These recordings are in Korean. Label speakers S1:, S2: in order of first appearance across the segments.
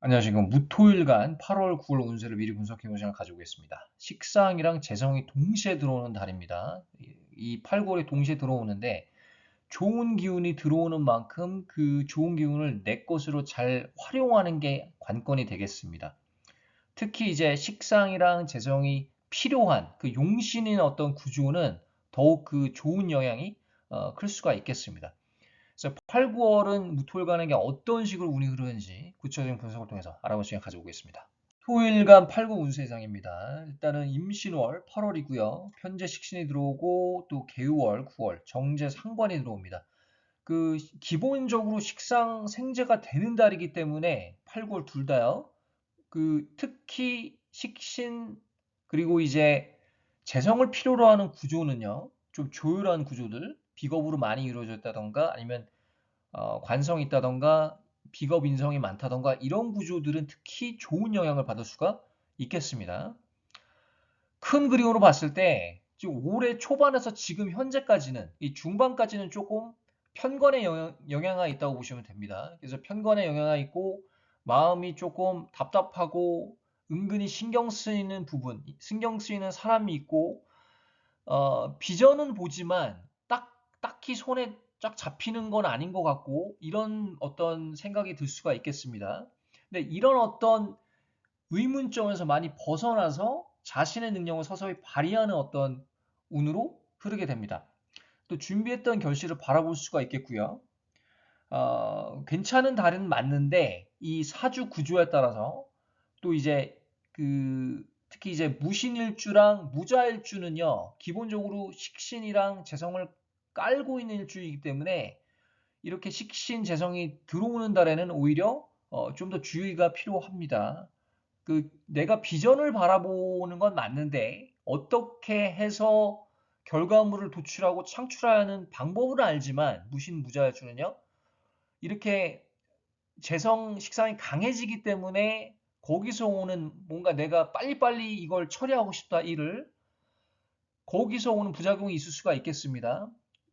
S1: 안녕하십니까. 무토일간 8월, 9월 운세를 미리 분석해보는 시간을 가지고 있습니다. 식상이랑 재성이 동시에 들어오는 달입니다. 이 8, 9월이 동시에 들어오는데 좋은 기운이 들어오는 만큼 그 좋은 기운을 내 것으로 잘 활용하는 게 관건이 되겠습니다. 특히 이제 식상이랑 재성이 필요한 그 용신인 어떤 구조는 더욱 그 좋은 영향이 클 수가 있겠습니다. 그래서 8, 9월은 무토일간에게 어떤 식으로 운이 흐르는지 구체적인 분석을 통해서 알아볼 시간 가져보겠습니다. 토일간 8, 9 운세 예상입니다. 일단은 임신월 8월이고요. 편제 식신이 들어오고 또 개유월 9월 정제 상관이 들어옵니다. 그 기본적으로 식상 생재가 되는 달이기 때문에 8, 9월 둘 다요. 그 특히 식신 그리고 이제 재성을 필요로 하는 구조는요. 좀 조율한 구조들 비겁으로 많이 이루어졌다던가 아니면 관성이 있다던가 비겁 인성이 많다던가 이런 구조들은 특히 좋은 영향을 받을 수가 있겠습니다. 큰 그림으로 봤을 때 지금 올해 초반에서 지금 현재까지는 이 중반까지는 조금 편관의 영향이 있다고 보시면 됩니다. 그래서 편관의 영향이 있고 마음이 조금 답답하고 은근히 신경 쓰이는 부분, 신경 쓰이는 사람이 있고 비전은 보지만 딱히 손에 쫙 잡히는 건 아닌 것 같고 이런 어떤 생각이 들 수가 있겠습니다. 근데 이런 어떤 의문점에서 많이 벗어나서 자신의 능력을 서서히 발휘하는 어떤 운으로 흐르게 됩니다. 또 준비했던 결실을 바라볼 수가 있겠고요. 괜찮은 달은 맞는데 이 사주 구조에 따라서 또 이제 특히 이제 무신일주랑 무자일주는요 기본적으로 식신이랑 재성을 깔고 있는 일주이기 때문에 이렇게 식신 재성이 들어오는 달에는 오히려 좀 더 주의가 필요합니다. 내가 비전을 바라보는 건 맞는데 어떻게 해서 결과물을 도출하고 창출하는 방법은 알지만 무신 무자일주는요 이렇게 재성 식상이 강해지기 때문에 거기서 오는 뭔가 내가 빨리빨리 이걸 처리하고 싶다 일을 거기서 오는 부작용이 있을 수가 있겠습니다.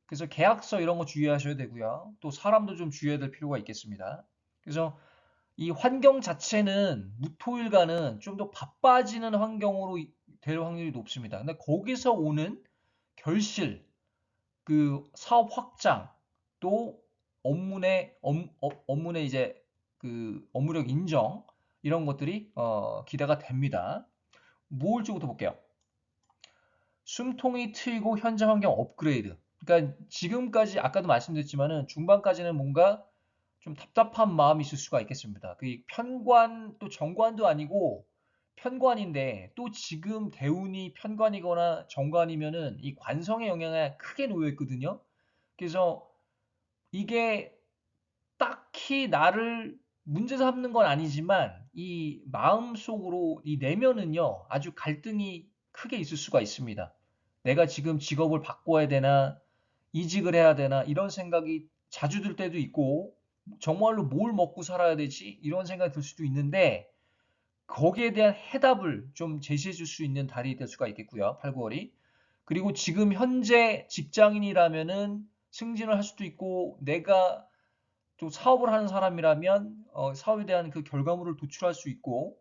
S1: 그래서 계약서 이런 거 주의하셔야 되고요. 또 사람도 좀 주의해야 될 필요가 있겠습니다. 그래서 이 환경 자체는 무토일간은 좀 더 바빠지는 환경으로 될 확률이 높습니다. 근데 거기서 오는 결실, 그 사업 확장, 또 업무의 이제 그 업무력 인정 이런 것들이 기대가 됩니다. 우울적부터 볼게요. 숨통이 트이고 현장 환경 업그레이드. 그러니까 지금까지 아까도 말씀드렸지만은 중반까지는 뭔가 좀 답답한 마음이 있을 수가 있겠습니다. 그 편관 또 정관도 아니고 편관인데 또 지금 대운이 편관이거나 정관이면은 이 관성의 영향에 크게 놓여 있거든요. 그래서 이게 딱히 나를 문제 삼는 건 아니지만 이 마음속으로 이 내면은요 아주 갈등이 크게 있을 수가 있습니다. 내가 지금 직업을 바꿔야 되나 이직을 해야 되나 이런 생각이 자주 들 때도 있고 정말로 뭘 먹고 살아야 되지 이런 생각이 들 수도 있는데 거기에 대한 해답을 좀 제시해 줄 수 있는 달이 될 수가 있겠고요. 8, 9월이. 그리고 지금 현재 직장인이라면은 승진을 할 수도 있고 내가 또 사업을 하는 사람이라면 사업에 대한 그 결과물을 도출할 수 있고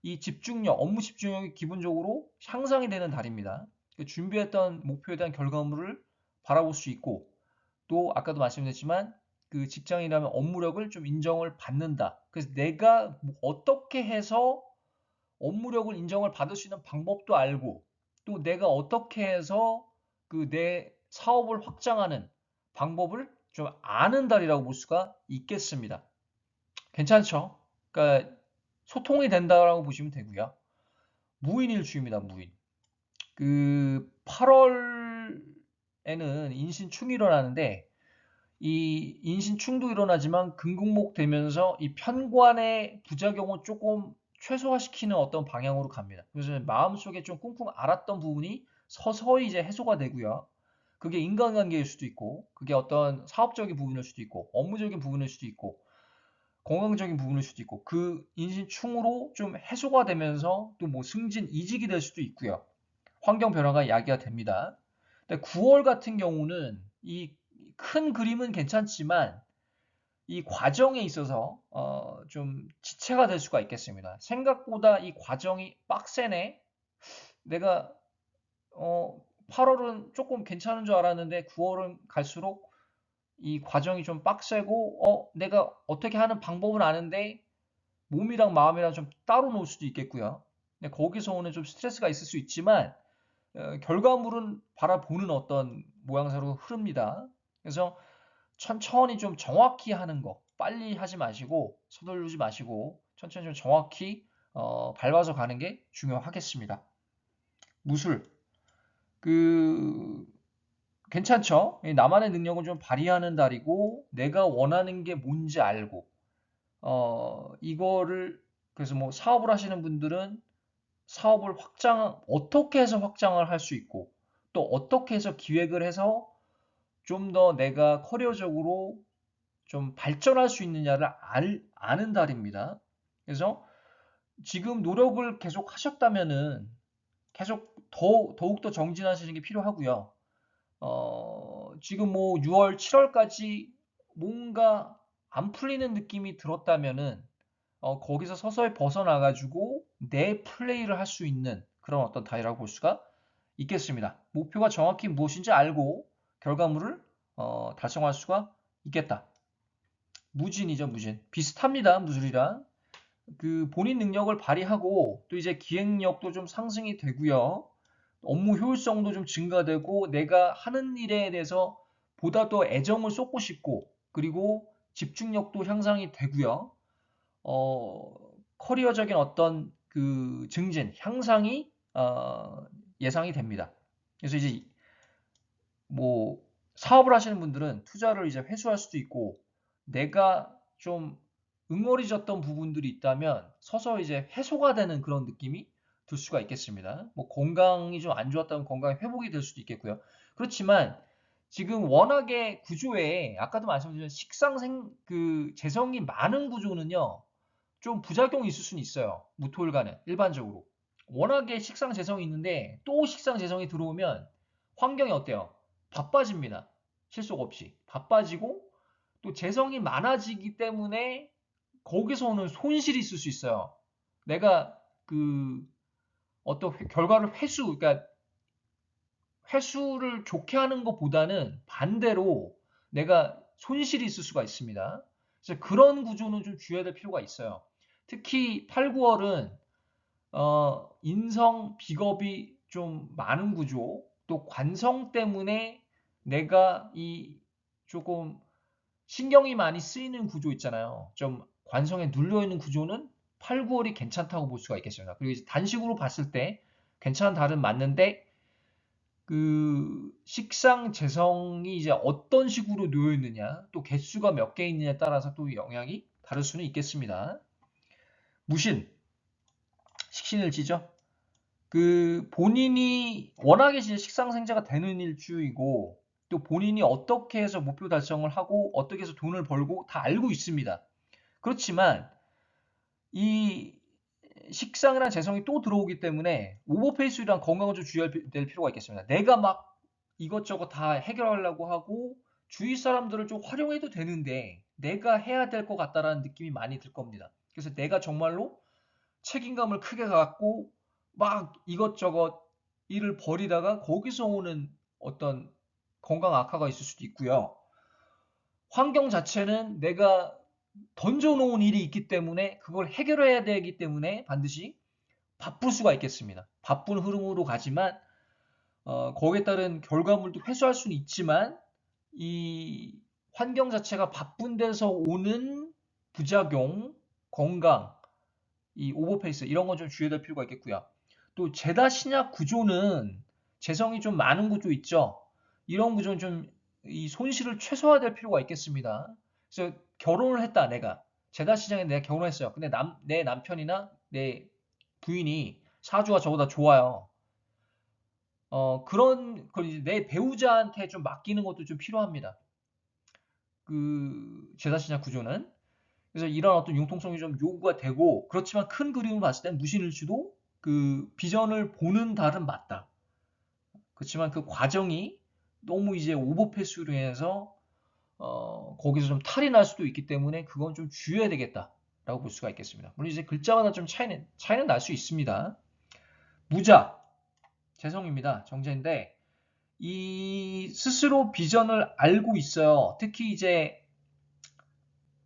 S1: 이 집중력, 업무 집중력이 기본적으로 향상이 되는 달입니다. 준비했던 목표에 대한 결과물을 바라볼 수 있고 또 아까도 말씀드렸지만 그 직장이라면 업무력을 좀 인정을 받는다. 그래서 내가 어떻게 해서 업무력을 인정을 받을 수 있는 방법도 알고 또 내가 어떻게 해서 그 내 사업을 확장하는 방법을 좀 아는 달이라고 볼 수가 있겠습니다. 괜찮죠? 그러니까 소통이 된다라고 보시면 되고요. 무인일주입니다. 무인. 그 8월에는 인신충이 일어나는데 이 인신충도 일어나지만 금극목 되면서 이 편관의 부작용을 조금 최소화시키는 어떤 방향으로 갑니다. 그래서 마음속에 좀 꿍꿍 앓았던 부분이 서서히 이제 해소가 되고요. 그게 인간관계일 수도 있고, 그게 어떤 사업적인 부분일 수도 있고, 업무적인 부분일 수도 있고, 건강적인 부분일 수도 있고, 그 인신충으로 좀 해소가 되면서 또 뭐 승진, 이직이 될 수도 있고요. 환경 변화가 야기가 됩니다. 근데 9월 같은 경우는 이 큰 그림은 괜찮지만 이 과정에 있어서 좀 지체가 될 수가 있겠습니다. 생각보다 이 과정이 빡세네. 내가 8월은 조금 괜찮은 줄 알았는데 9월은 갈수록 이 과정이 좀 빡세고 내가 어떻게 하는 방법은 아는데 몸이랑 마음이랑 좀 따로 놓을 수도 있겠고요. 근데 거기서 오는 좀 스트레스가 있을 수 있지만 결과물은 바라보는 어떤 모양새로 흐릅니다. 그래서 천천히 좀 정확히 하는 거, 빨리 하지 마시고 서두르지 마시고 천천히 좀 정확히 밟아서 가는 게 중요하겠습니다. 무술 그 괜찮죠? 나만의 능력을 좀 발휘하는 달이고 내가 원하는 게 뭔지 알고 이거를 그래서 뭐 사업을 하시는 분들은 사업을 어떻게 해서 확장을 할 수 있고 또 어떻게 해서 기획을 해서 좀 더 내가 커리어적으로 좀 발전할 수 있느냐를 아는 달입니다. 그래서 지금 노력을 계속 하셨다면은 계속 더욱더 정진하시는 게 필요하고요. 지금 뭐 6월, 7월까지 뭔가 안 풀리는 느낌이 들었다면은 거기서 서서히 벗어나가지고 내 플레이를 할 수 있는 그런 어떤 달이라고 볼 수가 있겠습니다. 목표가 정확히 무엇인지 알고 결과물을 달성할 수가 있겠다. 무진이죠, 무진. 비슷합니다, 무술이랑. 그 본인 능력을 발휘하고 또 이제 기획력도 좀 상승이 되고요. 업무 효율성도 좀 증가되고 내가 하는 일에 대해서 보다 더 애정을 쏟고 싶고 그리고 집중력도 향상이 되고요. 어, 커리어적인 어떤 그 증진, 향상이 예상이 됩니다. 그래서 이제 뭐 사업을 하시는 분들은 투자를 이제 회수할 수도 있고 내가 좀 응어리졌던 부분들이 있다면 서서 이제 해소가 되는 그런 느낌이 들 수가 있겠습니다. 뭐 건강이 좀 안 좋았다면 건강이 회복이 될 수도 있겠고요. 그렇지만 지금 워낙에 구조에 아까도 말씀드린 식상생 그 재성이 많은 구조는요. 좀 부작용이 있을 수는 있어요. 무토일간은 일반적으로. 워낙에 식상재성이 있는데 또 식상재성이 들어오면 환경이 어때요? 바빠집니다. 실속 없이. 바빠지고 또 재성이 많아지기 때문에 거기서 오는 손실이 있을 수 있어요. 내가 그 어떤 결과를 그러니까 회수를 좋게 하는 것보다는 반대로 내가 손실이 있을 수가 있습니다. 그래서 그런 구조는 좀 주의해야 될 필요가 있어요. 특히 8, 9월은 인성, 비겁이 좀 많은 구조, 또 관성 때문에 내가 이 조금 신경이 많이 쓰이는 구조 있잖아요. 좀 관성에 눌려있는 구조는 8, 9월이 괜찮다고 볼 수가 있겠습니다. 그리고 이제 단식으로 봤을 때 괜찮은 달은 맞는데 그 식상 재성이 이제 어떤 식으로 놓여 있느냐, 또 개수가 몇 개 있느냐에 따라서 또 영향이 다를 수는 있겠습니다. 무신, 식신일지죠. 그 본인이 워낙에 이제 식상생자가 되는 일주이고 또 본인이 어떻게 해서 목표 달성을 하고 어떻게 해서 돈을 벌고 다 알고 있습니다. 그렇지만 이 식상이랑 재성이 또 들어오기 때문에 오버페이스랑 건강을 좀 주의해야 될 필요가 있겠습니다. 내가 막 이것저것 다 해결하려고 하고 주위 사람들을 좀 활용해도 되는데 내가 해야 될 것 같다라는 느낌이 많이 들 겁니다. 그래서 내가 정말로 책임감을 크게 갖고 막 이것저것 일을 벌이다가 거기서 오는 어떤 건강 악화가 있을 수도 있고요. 환경 자체는 내가 던져놓은 일이 있기 때문에 그걸 해결해야 되기 때문에 반드시 바쁠 수가 있겠습니다. 바쁜 흐름으로 가지만 거기에 따른 결과물도 회수할 수는 있지만 이 환경 자체가 바쁜 데서 오는 부작용, 건강, 이 오버페이스 이런 건 좀 주의해야 될 필요가 있겠고요. 또 제다 신약 구조는 재성이 좀 많은 구조 있죠. 이런 구조는 좀 이 손실을 최소화될 필요가 있겠습니다. 그래서 결혼을 했다 내가 제다 시장에 내가 결혼했어요. 근데 내 남편이나 내 부인이 사주가 저보다 좋아요. 그런 걸 이제 내 배우자한테 좀 맡기는 것도 좀 필요합니다. 그 제다 신약 구조는 그래서 이런 어떤 융통성이 좀 요구가 되고 그렇지만 큰 그림을 봤을 땐 무신일주도 그 비전을 보는 달은 맞다. 그렇지만 그 과정이 너무 이제 오버패스로 인해서 거기서 좀 탈이 날 수도 있기 때문에 그건 좀 주의해야 되겠다라고 볼 수가 있겠습니다. 물론 이제 글자마다 좀 차이는 날 수 있습니다. 무자, 재성입니다. 정제인데 이 스스로 비전을 알고 있어요. 특히 이제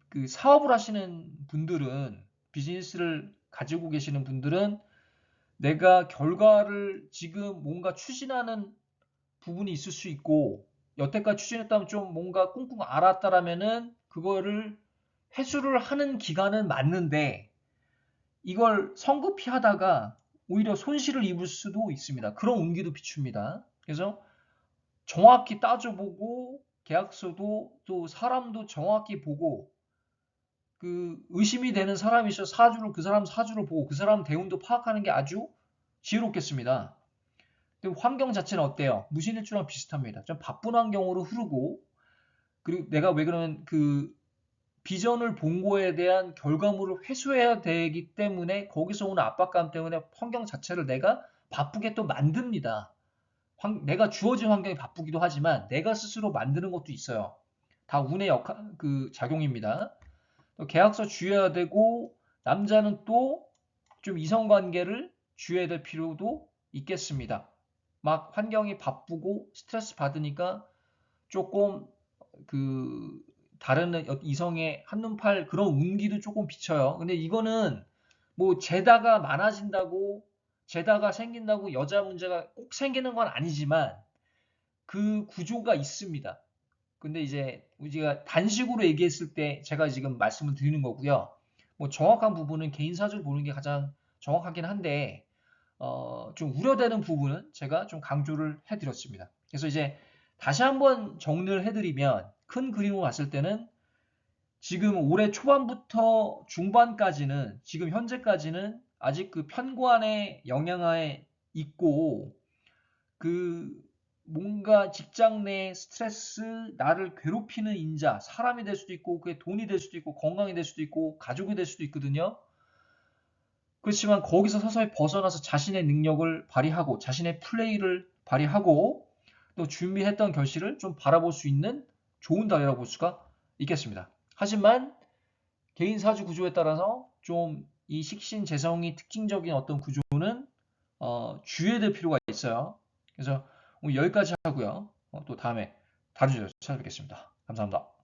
S1: 그 사업을 하시는 분들은, 비즈니스를 가지고 계시는 분들은 내가 결과를 지금 뭔가 추진하는 부분이 있을 수 있고, 여태까지 추진했다면 좀 뭔가 꿍꿍 알았다라면은 그거를 회수를 하는 기간은 맞는데 이걸 성급히 하다가 오히려 손실을 입을 수도 있습니다. 그런 운기도 비춥니다. 그래서 정확히 따져보고 계약서도 또 사람도 정확히 보고, 그 의심이 되는 사람이 있어 사주를, 그 사람 사주를 보고 그 사람 대운도 파악하는 게 아주 지혜롭겠습니다. 근데 환경 자체는 어때요? 무신일주랑 비슷합니다. 좀 바쁜 환경으로 흐르고, 그리고 내가 왜 그러면 그 비전을 본 거에 대한 결과물을 회수해야 되기 때문에 거기서 오는 압박감 때문에 환경 자체를 내가 바쁘게 또 만듭니다. 내가 주어진 환경이 바쁘기도 하지만 내가 스스로 만드는 것도 있어요. 다 운의 그 작용입니다. 계약서 주의해야 되고, 남자는 또 좀 이성관계를 주의해야 될 필요도 있겠습니다. 막 환경이 바쁘고 스트레스 받으니까 조금 그 다른 이성의 한눈팔 그런 운기도 조금 비쳐요. 근데 이거는 뭐 재다가 많아진다고, 재다가 생긴다고 여자 문제가 꼭 생기는 건 아니지만 그 구조가 있습니다. 근데 이제 우리가 단식으로 얘기했을 때 제가 지금 말씀을 드리는 거고요. 뭐 정확한 부분은 개인 사주를 보는 게 가장 정확하긴 한데 좀 우려되는 부분은 제가 좀 강조를 해드렸습니다. 그래서 이제 다시 한번 정리를 해드리면, 큰 그림으로 봤을 때는 지금 올해 초반부터 중반까지는, 지금 현재까지는 아직 그 편관의 영향하에 있고, 그 뭔가 직장 내 스트레스, 나를 괴롭히는 인자, 사람이 될 수도 있고 그게 돈이 될 수도 있고 건강이 될 수도 있고 가족이 될 수도 있거든요. 그렇지만 거기서 서서히 벗어나서 자신의 능력을 발휘하고 자신의 플레이를 발휘하고 또 준비했던 결실을 좀 바라볼 수 있는 좋은 달이라고 볼 수가 있겠습니다. 하지만 개인 사주 구조에 따라서 좀 이 식신재성이 특징적인 어떤 구조는 주의해야 될 필요가 있어요. 그래서 오늘 여기까지 하고요. 또 다음에 다른 주제로 찾아뵙겠습니다. 감사합니다.